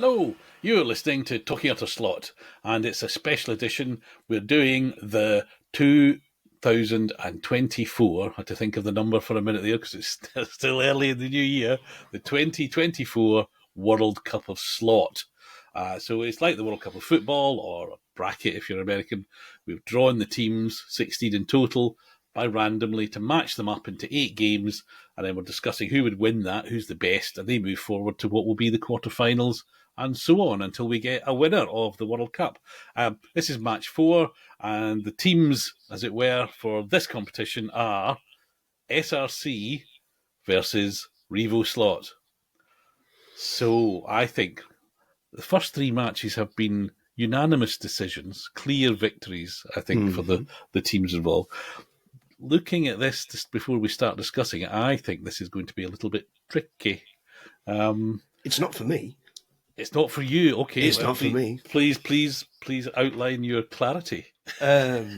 Hello, you're listening to Talking Utter Slot, and it's a special edition. We're doing the 2024, I had to think of the number for a minute there because it's still early in the new year, the 2024 World Cup of Slot. So it's like the World Cup of Football, or a bracket if you're American. We've drawn the teams, 16 in total, by randomly to match them up into 8 games, and then we're discussing who would win that, who's the best, and they move forward to what will be the quarterfinals, and so on until we get a winner of the World Cup. This is match 4, and the teams, as it were, for this competition are SRC versus RevoSlot. So I think the first 3 matches have been unanimous decisions, clear victories, I think, for the teams involved. Looking at this just before we start discussing it, I think this is going to be a little bit tricky. It's not for me. It's not for you. Okay. It's not for me. Please outline your clarity. SRC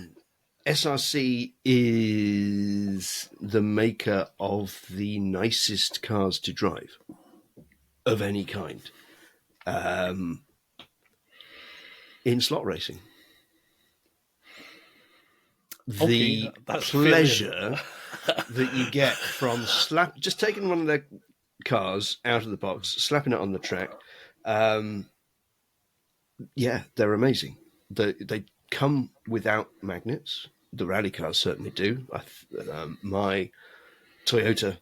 is the maker of the nicest cars to drive of any kind in slot racing. The pleasure that you get from just taking one of their cars out of the box, slapping it on the track. They're amazing. They come without magnets. The rally cars certainly do. My Toyota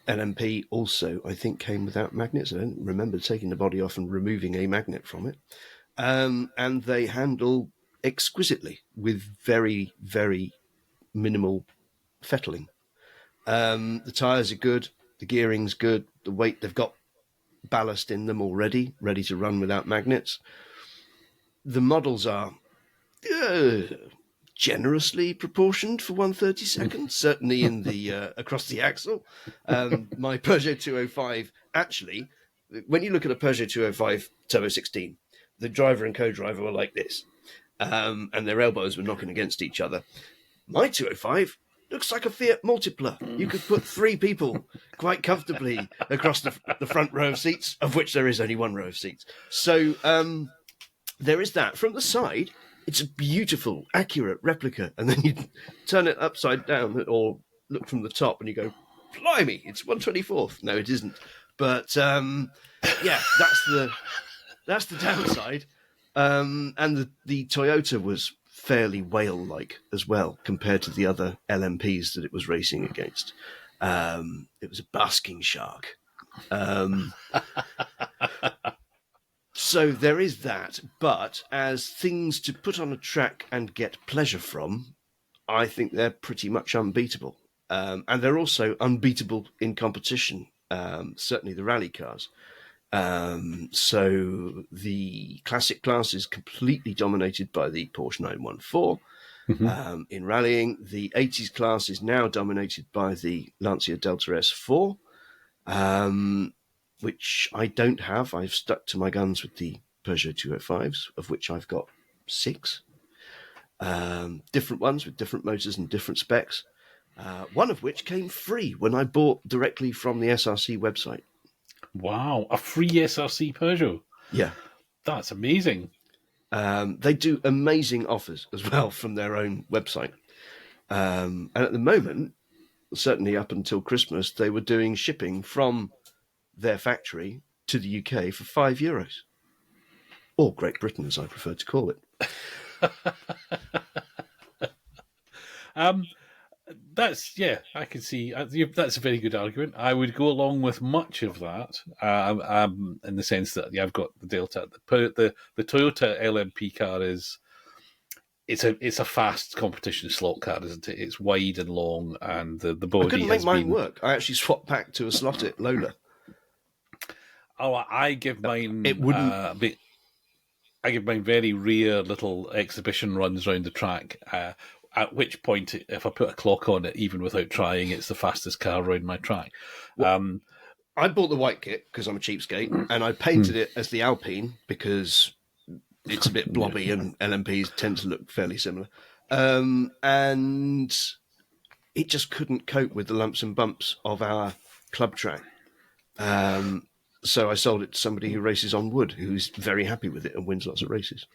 LMP also, I think, came without magnets. I don't remember taking the body off and removing a magnet from it. And they handle exquisitely with very, very minimal fettling. The tyres are good, the gearing's good, the weight, they've got ballast in them already, ready to run without magnets. The models are generously proportioned for 1/32, certainly in the across the axle. My Peugeot 205, actually, when you look at a Peugeot 205 Turbo 16, the driver and co-driver were like this. And their elbows were knocking against each other. My 205 looks like a Fiat Multipla. You could put 3 people quite comfortably across the front row of seats, of which there is only 1 row of seats. So there is that. From the side, it's a beautiful, accurate replica. And then you turn it upside down or look from the top and you go, blimey, it's 1/24th. No, it isn't. But that's the downside. And the Toyota was fairly whale-like as well compared to the other LMPs that it was racing against. It was a basking shark. So there is that. But as things to put on a track and get pleasure from, I think they're pretty much unbeatable. And they're also unbeatable in competition, certainly the rally cars. So the classic class is completely dominated by the Porsche 914. In rallying, the 80s class is now dominated by the Lancia Delta S4, which I don't have. I've stuck to my guns with the Peugeot 205s, of which I've got 6. Different ones with different motors and different specs. One of which came free when I bought directly from the SRC website. Wow, a free SRC Peugeot. Yeah. That's amazing. They do amazing offers as well from their own website. And at the moment, certainly up until Christmas, they were doing shipping from their factory to the UK for €5. Or Great Britain, as I prefer to call it. I can see that's a very good argument. I would go along with much of that, in the sense that I've got the Delta, the Toyota LMP car it's a fast competition slot car, isn't it? It's wide and long, and the body. I couldn't make mine work. I actually swapped back to a slotted Lola. Oh, I give mine. It wouldn't. I give mine very rare little exhibition runs around the track. At which point, if I put a clock on it, even without trying, it's the fastest car around my track. Well, I bought the white kit because I'm a cheapskate, and I painted it as the Alpine because it's a bit blobby and LMPs tend to look fairly similar. And it just couldn't cope with the lumps and bumps of our club track. So I sold it to somebody who races on wood, who's very happy with it and wins lots of races.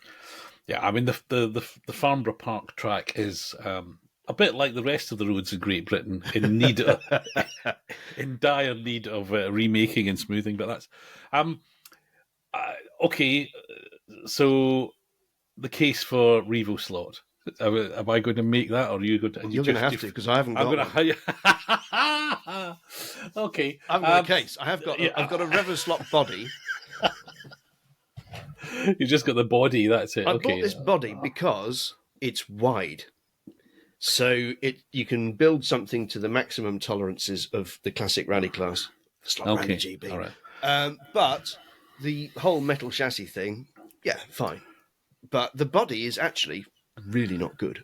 Yeah, I mean the Farnborough Park track is a bit like the rest of the roads in Great Britain, in dire need of remaking and smoothing. But that's okay. So the case for RevoSlot. Am I going to make that, or are you going to? You're going to have to, because I haven't got one. Okay, I've got a case. I've got a RevoSlot body. You just got the body. That's it. I Okay. bought this body because it's wide, so you can build something to the maximum tolerances of the classic rally class, Slot Rally GB. All right. But the whole metal chassis thing, yeah, fine. But the body is actually really not good.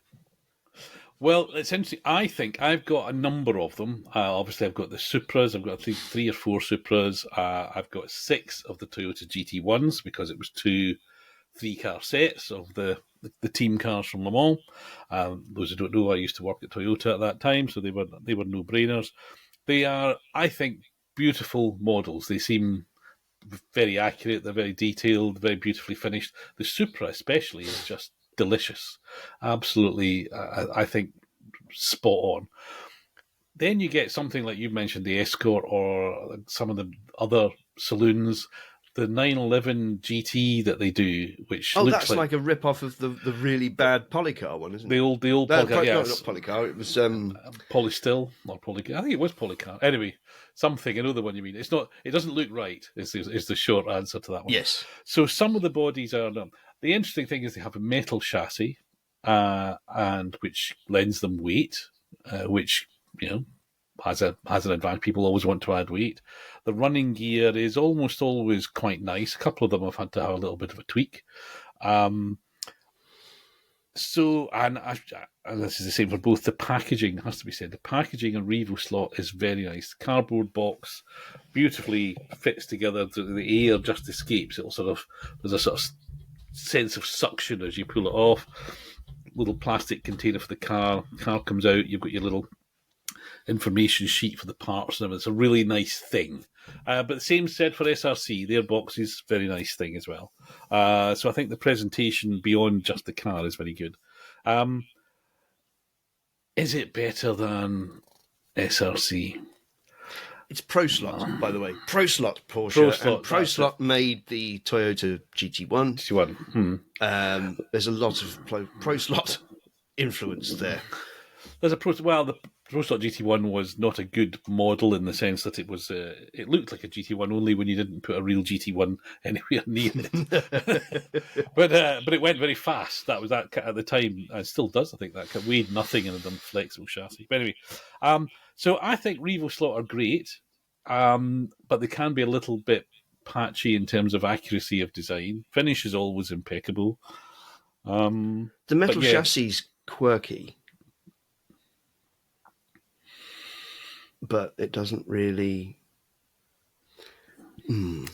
Well, essentially, I think I've got a number of them. Obviously, I've got the Supras. I've got three or four Supras. I've got 6 of the Toyota GT1s because it was 2 3-car sets of the team cars from Le Mans. Those who don't know, I used to work at Toyota at that time, so they were no-brainers. They are, I think, beautiful models. They seem very accurate. They're very detailed, very beautifully finished. The Supra, especially, is just delicious. Absolutely, I think, spot on. Then you get something like you mentioned, the Escort, or some of the other saloons, the 911 GT that they do, which looks that's like a rip-off of the really bad Polycar one, isn't it? The old Polycar, yes. Not Polycar, it was... Polystill, or Polycar. I think it was Polycar. Anyway, something, I know the one you mean. It doesn't look right, is the short answer to that one. Yes. So some of the bodies are... The interesting thing is they have a metal chassis, and which lends them weight, which, has an advantage. People always want to add weight. The running gear is almost always quite nice. A couple of them have had to have a little bit of a tweak. And this is the same for both. The packaging, has to be said, the packaging on RevoSlot is very nice. The cardboard box beautifully fits together. The air just escapes. There's a sort of sense of suction as you pull it off. Little plastic container for the car. The car comes out. You've got your little information sheet for the parts and everything. It's a really nice thing. But the same said for SRC. Their box is a very nice thing as well. So I think the presentation beyond just the car is very good. Is it better than SRC? It's ProSlot, by the way. ProSlot Porsche. ProSlot made the Toyota GT1. There's a lot of ProSlot influence there. There's the ProSlot GT1 was not a good model in the sense that it was. It looked like a GT1 only when you didn't put a real GT1 anywhere near it. but it went very fast. That was that at the time. It still does. I think that weighed nothing and had done flexible chassis. But anyway, so I think RevoSlot are great, but they can be a little bit patchy in terms of accuracy of design. Finish is always impeccable. The metal chassis is quirky. But it doesn't really. And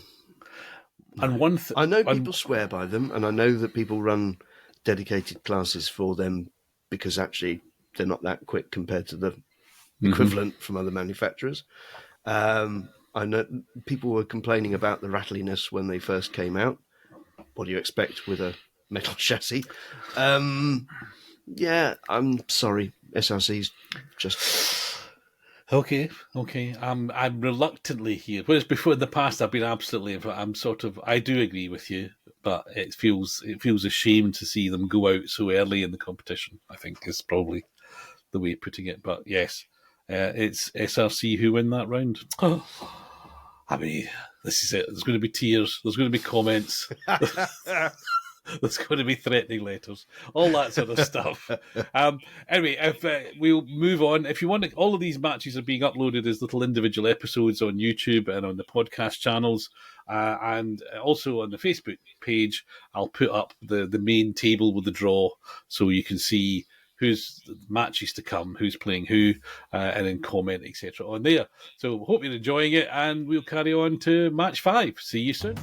I know people swear by them, and I know that people run dedicated classes for them because actually they're not that quick compared to the equivalent from other manufacturers. I know people were complaining about the rattliness when they first came out. What do you expect with a metal chassis? Yeah, I'm sorry, SRC's just. Okay. I'm reluctantly here. Whereas before in the past, I've been absolutely. I do agree with you, but it feels a shame to see them go out so early in the competition. I think is probably the way of putting it. But yes, it's SRC who win that round. I mean, this is it. There's going to be tears. There's going to be comments. There's going to be threatening letters, all that sort of stuff. Anyway, if we'll move on. If you want, all of these matches are being uploaded as little individual episodes on YouTube and on the podcast channels, and also on the Facebook page. I'll put up the main table with the draw, so you can see who's matches to come, who's playing who, and then comment, etc. on there. So hope you're enjoying it, and we'll carry on to match 5. See you soon.